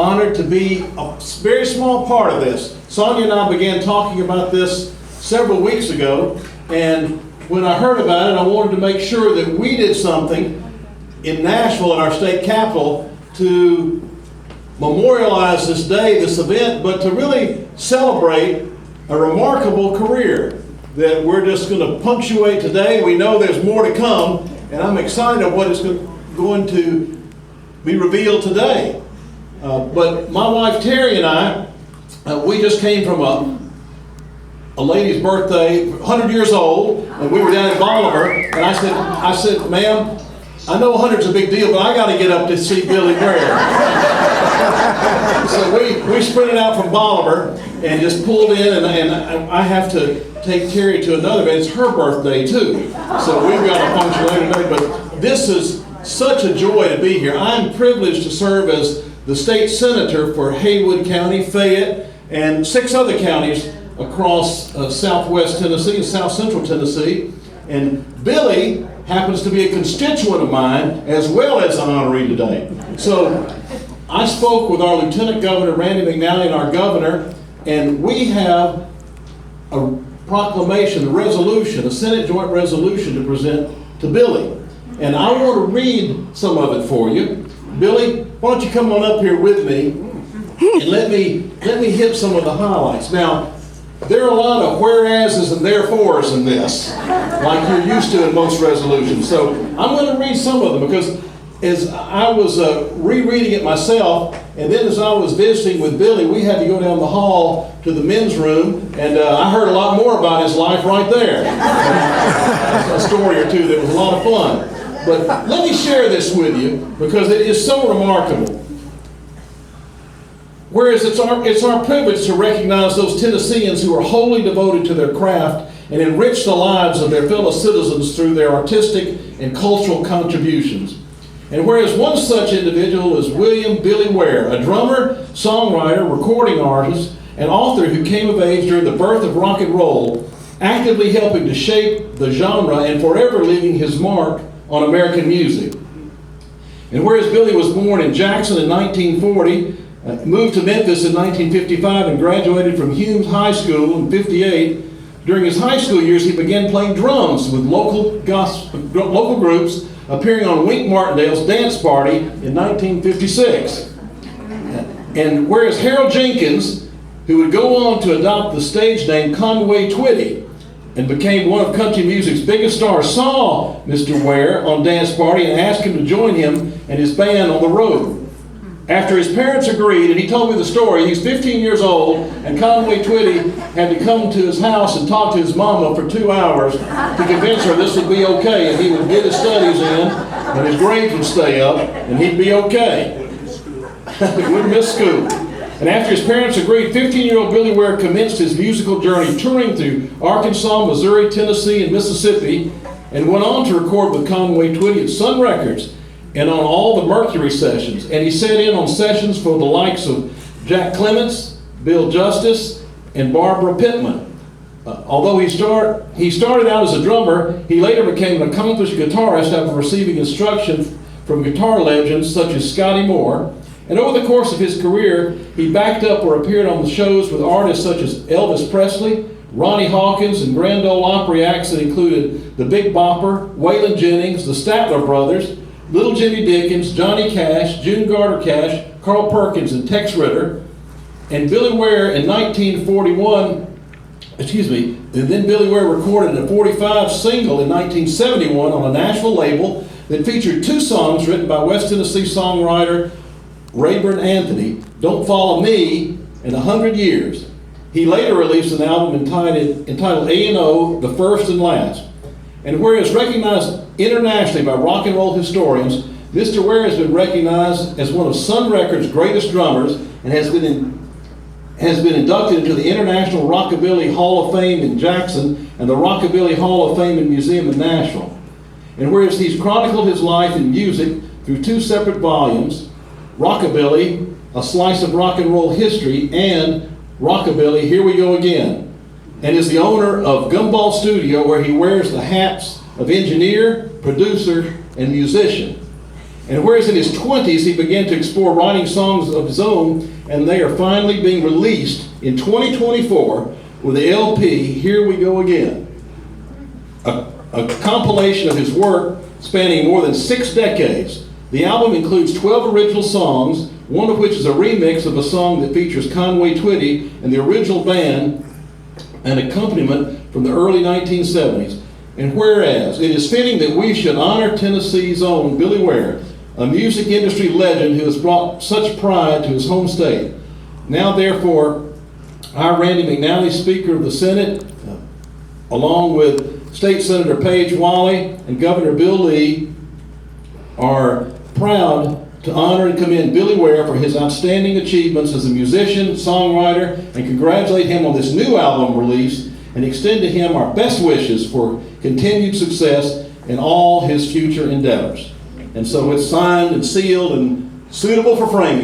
Honored to be a very small part of this. Sonia and I began talking about this several weeks ago, and when I heard about it, I wanted to make sure that we did something in Nashville, in our state capital, to memorialize this day, this event, but to really celebrate a remarkable career that we're just going to punctuate today. We know there's more to come, and I'm excited about what is going to be revealed today. But my wife Terry and I, we just came from a lady's birthday, 100 years old, and we were down in Bolivar, and I said, ma'am, I know 100's a big deal, but I got to get up to see Billy Weir. So we sprinted out from Bolivar and just pulled in, and I have to take Terry to another event. It's her birthday too, so we've got a function later today. But this is such a joy to be here. I'm privileged to serve as the state senator for Haywood County, Fayette, and 6 other counties across southwest Tennessee and south central Tennessee. And Billy happens to be a constituent of mine as well as an honoree today. So I spoke with our Lieutenant Governor, Randy McNally, and our governor, and we have a proclamation, a resolution, a Senate joint resolution to present to Billy. And I want to read some of it for you. Billy, why don't you come on up here with me and let me hit some of the highlights. Now, there are a lot of whereases and therefores in this, like you're used to in most resolutions. So I'm going to read some of them because as I was rereading it myself, and then as I was visiting with Billy, we had to go down the hall to the men's room, and I heard a lot more about his life right there. A story or two that was a lot of fun. But let me share this with you because it is so remarkable. Whereas it's our privilege to recognize those Tennesseans who are wholly devoted to their craft and enrich the lives of their fellow citizens through their artistic and cultural contributions. And whereas one such individual is William Billy Weir, a drummer, songwriter, recording artist, and author who came of age during the birth of rock and roll, actively helping to shape the genre and forever leaving his mark on American music. And whereas Billy was born in Jackson in 1940, moved to Memphis in 1955 and graduated from Humes High School in 58. During his high school years, he began playing drums with local groups, appearing on Wink Martindale's Dance Party in 1956. And whereas Harold Jenkins, who would go on to adopt the stage name Conway Twitty and became one of country music's biggest stars, saw Mr. Weir on Dance Party and asked him to join him and his band on the road. After his parents agreed, and he told me the story, he's 15 years old, and Conway Twitty had to come to his house and talk to his mama for 2 hours to convince her this would be okay, and he would get his studies in, and his grades would stay up, and he'd be okay. He wouldn't miss school. And after his parents agreed, 15-year-old Billy Weir commenced his musical journey touring through Arkansas, Missouri, Tennessee, and Mississippi, and went on to record with Conway Twitty at Sun Records and on all the Mercury sessions. And he sat in on sessions for the likes of Jack Clements, Bill Justice, and Barbara Pittman. Although he started out as a drummer, he later became an accomplished guitarist after receiving instruction from guitar legends such as Scotty Moore. And over the course of his career, he backed up or appeared on the shows with artists such as Elvis Presley, Ronnie Hawkins, and Grand Ole Opry acts that included the Big Bopper, Waylon Jennings, the Statler Brothers, Little Jimmy Dickens, Johnny Cash, June Carter Cash, Carl Perkins, and Tex Ritter. And Billy Weir in 1941, and then Billy Weir recorded a 45 single in 1971 on a Nashville label that featured 2 songs written by West Tennessee songwriter Rayburn Anthony, Don't Follow Me, and 100 Years. He later released an album entitled A&O, The First and Last. And whereas recognized internationally by rock and roll historians, Mr. Weir has been recognized as one of Sun Records' greatest drummers and has been inducted into the International Rockabilly Hall of Fame in Jackson and the Rockabilly Hall of Fame and Museum in Nashville. And whereas he's chronicled his life in music through 2 separate volumes, Rockabilly, A Slice of Rock and Roll History, and Rockabilly, Here We Go Again, and is the owner of Gumball Studio, where he wears the hats of engineer, producer, and musician. And whereas in his 20s he began to explore writing songs of his own, and they are finally being released in 2024 with the LP, Here We Go Again, a compilation of his work spanning more than 6 decades. The album includes 12 original songs, one of which is a remix of a song that features Conway Twitty and the original band and accompaniment from the early 1970s. And whereas it is fitting that we should honor Tennessee's own Billy Weir, a music industry legend who has brought such pride to his home state. Now, therefore, our Randy McNally, Speaker of the Senate, along with State Senator Paige Walley and Governor Bill Lee, are proud to honor and commend Billy Weir for his outstanding achievements as a musician, songwriter, and congratulate him on this new album release, and extend to him our best wishes for continued success in all his future endeavors. And so it's signed and sealed and suitable for framing.